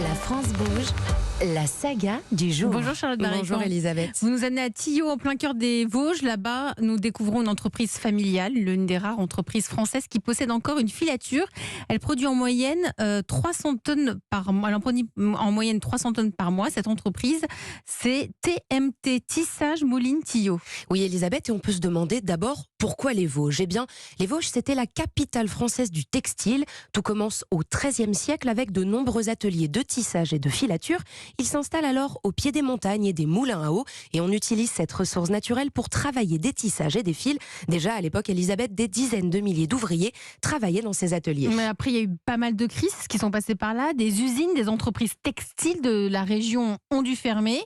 La France bouge, la saga du jour. Bonjour Charlotte Barricon. Bonjour Elisabeth. Vous nous amenez à Tillot, en plein cœur des Vosges. Là-bas, nous découvrons une entreprise familiale, l'une des rares entreprises françaises qui possède encore une filature. Elle produit en moyenne 300 tonnes par mois. Elle en produit en moyenne 300 tonnes par mois. Cette entreprise, c'est TMT, Tissage Moline Tillot. Oui Elisabeth, et on peut se demander d'abord pourquoi les Vosges. Eh bien, les Vosges, c'était la capitale française du textile. Tout commence au XIIIe siècle avec de nombreux ateliers de tissage et de filature. Ils s'installent alors au pied des montagnes et des moulins à eau et on utilise cette ressource naturelle pour travailler des tissages et des fils. Déjà à l'époque, Elisabeth, des dizaines de milliers d'ouvriers travaillaient dans ces ateliers. Mais après, il y a eu pas mal de crises qui sont passées par là. Des usines, des entreprises textiles de la région ont dû fermer.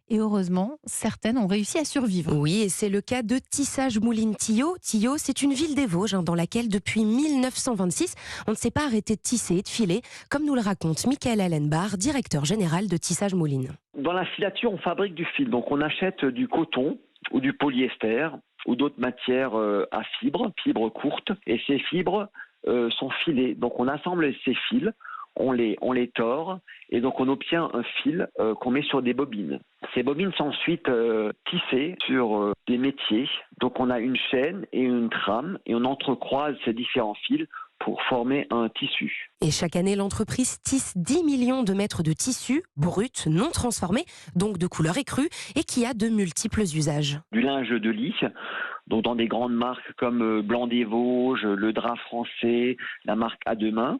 Et heureusement, certaines ont réussi à survivre. Oui, et c'est le cas de Tissage Moline Tillot. Tillot, c'est une ville des Vosges dans laquelle, depuis 1926, on ne s'est pas arrêté de tisser et de filer, comme nous le raconte Michael Allenbar, directeur général de Tissage Moline. Dans la filature, on fabrique du fil. Donc on achète du coton ou du polyester ou d'autres matières à fibres courtes. Et ces fibres sont filées. Donc on assemble ces fils, on les tord et donc on obtient un fil qu'on met sur des bobines. Ces bobines sont ensuite tissées sur des métiers. Donc on a une chaîne et une trame et on entrecroise ces différents fils pour former un tissu. Et chaque année, l'entreprise tisse 10 millions de mètres de tissu brut, non transformé, donc de couleur écrue, et qui a de multiples usages. Du linge de lit, donc dans des grandes marques comme Blanc des Vosges, Le Drap Français, la marque À Deux Mains.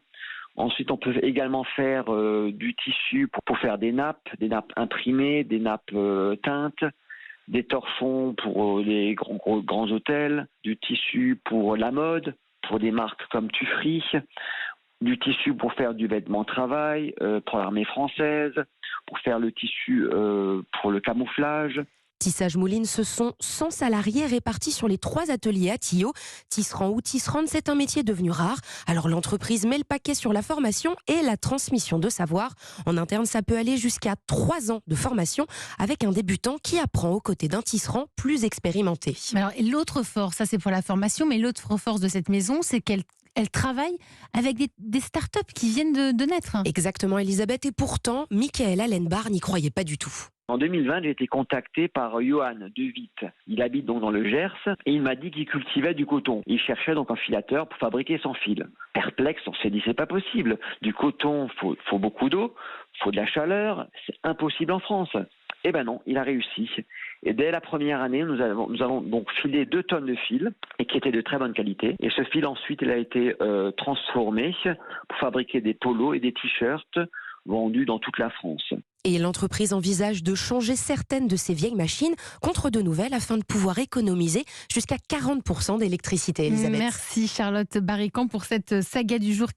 Ensuite, on peut également faire du tissu pour faire des nappes imprimées, des nappes teintes, des torchons pour les grands hôtels, du tissu pour la mode, pour des marques comme Tufri, du tissu pour faire du vêtement de travail, pour l'armée française, pour faire le tissu pour le camouflage. Tissage Moline, ce sont 100 salariés répartis sur les 3 ateliers à Tillot. Tisserand ou tisserande, c'est un métier devenu rare. Alors l'entreprise met le paquet sur la formation et la transmission de savoir. En interne, ça peut aller jusqu'à 3 ans de formation avec un débutant qui apprend aux côtés d'un tisserand plus expérimenté. Alors, et l'autre force, ça c'est pour la formation, mais l'autre force de cette maison, c'est qu'elle travaille avec des startups qui viennent de naître. Exactement Elisabeth, et pourtant, Michael Allenbar n'y croyait pas du tout. En 2020, j'ai été contacté par Johan De Witt. Il habite donc dans le Gers et il m'a dit qu'il cultivait du coton. Il cherchait donc un filateur pour fabriquer son fil. Perplexe, on s'est dit c'est pas possible. Du coton, faut beaucoup d'eau, faut de la chaleur, c'est impossible en France. Eh ben non, il a réussi. Et dès la première année, nous avons donc filé 2 tonnes de fil et qui étaient de très bonne qualité. Et ce fil ensuite, il a été transformé pour fabriquer des polos et des t-shirts vendus dans toute la France. Et l'entreprise envisage de changer certaines de ses vieilles machines contre de nouvelles afin de pouvoir économiser jusqu'à 40% d'électricité, Elisabeth. Merci Charlotte Barricon pour cette saga du jour.